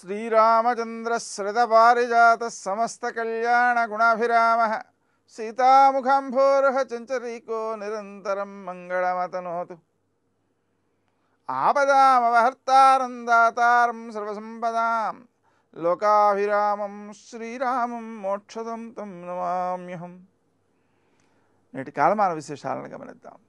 శ్రీరామచంద్రశ్రితపారిజాతः సమస్తకళ్యాణగుణాభిరామः సీతాముఖాంభోరః చంచరీకో నిరంతరం మంగళమతనోతు. ఆపదామవహర్తారం దాతారం సర్వసంపదాం లోకాభిరామం శ్రీరామం మోక్షదం తం నమామ్యహం. నేటి కాలమాన విశేషాలను గమనిద్దాం.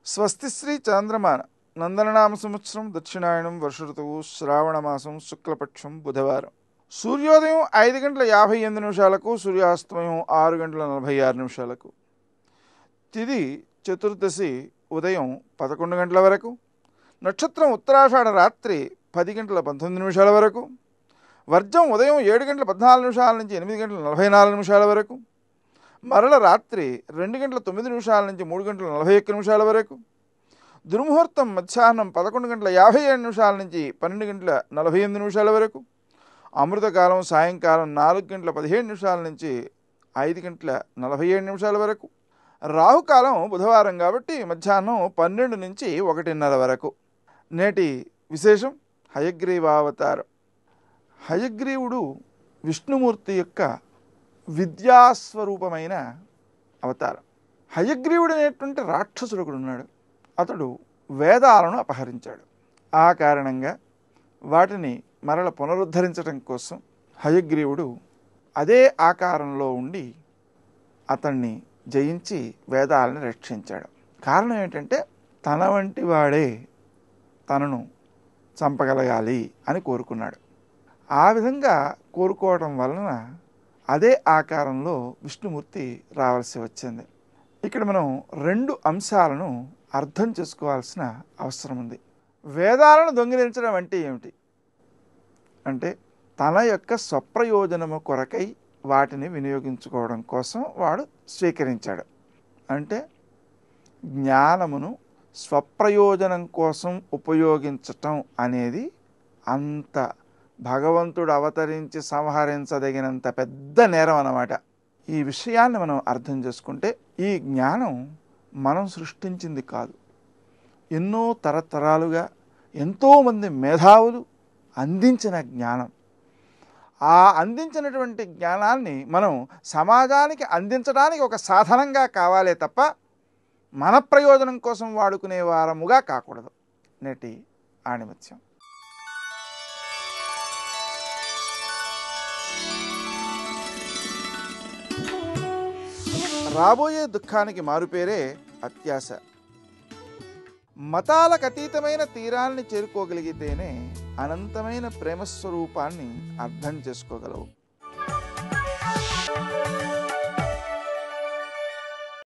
స్వస్తి శ్రీ చాంద్రమాన నందననామ సంవత్సరం దక్షిణాయనం వర్ష ఋతువు శ్రావణమాసం శుక్లపక్షం బుధవారం. సూర్యోదయం 5:58 సూర్యాస్తమయం 6:46. తిథి చతుర్దశి ఉదయం 11 గంటల వరకు. నక్షత్రం ఉత్తరాషాఢ రాత్రి 10:19 వరకు. వర్జం ఉదయం 7:14 నుంచి 8:44 వరకు. మరల రాత్రి 2:09 నుంచి 3:41 వరకు. దుర్ముహూర్తం మధ్యాహ్నం 11:57 నుంచి 12:48 వరకు. అమృతకాలం సాయంకాలం 4:17 నుంచి 5:47 వరకు. రాహుకాలం బుధవారం కాబట్టి మధ్యాహ్నం 12 నుంచి 1:30 వరకు. నేటి విశేషం హయగ్రీవావతారం. హయగ్రీవుడు విష్ణుమూర్తి యొక్క విద్యాస్వరూపమైన అవతారం. హయగ్రీవుడు అనేటువంటి రాక్షసుడు ఒకడు ఉన్నాడు. అతడు వేదాలను అపహరించాడు. ఆ కారణంగా వాటిని మరల పునరుద్ధరించడం కోసం హయగ్రీవుడు అదే ఆకారంలో ఉండి అతన్ని జయించి వేదాలను రక్షించాడు. కారణం ఏంటంటే తన వంటి వాడే తనను చంపగలగాలి అని కోరుకున్నాడు. ఆ విధంగా కోరుకోవడం వలన అదే ఆకారంలో విష్ణుమూర్తి రావాల్సి వచ్చింది. ఇక్కడ మనం 2 అంశాలను అర్థం చేసుకోవాల్సిన అవసరం ఉంది. వేదాలను దొంగిలించడం అంటే ఏమిటి అంటే తన యొక్క స్వప్రయోజనము కొరకై వాటిని వినియోగించుకోవడం కోసం వాడు స్వీకరించాడు. అంటే జ్ఞానమును స్వప్రయోజనం కోసం ఉపయోగించటం అనేది అంత భగవంతుడు అవతరించి సంహరించదగినంత పెద్ద నేరం అన్నమాట. ఈ విషయాన్ని మనం అర్థం చేసుకుంటే ఈ జ్ఞానం మనం సృష్టించింది కాదు. ఎన్నో తరతరాలుగా ఎంతోమంది మేధావులు అందించిన జ్ఞానం. ఆ అందించినటువంటి జ్ఞానాన్ని మనం సమాజానికి అందించడానికి ఒక సాధనంగా కావాలే తప్ప మన ప్రయోజనం కోసం వాడుకునే వారముగా కాకూడదు. నేటి ఆణిముత్యం. రాబోయే దుఃఖానికి మారుపేరే అత్యాశ. మతాలకు అతీతమైన తీరాన్ని చేరుకోగలిగితేనే అనంతమైన ప్రేమస్వరూపాన్ని అర్థం చేసుకోగలవు.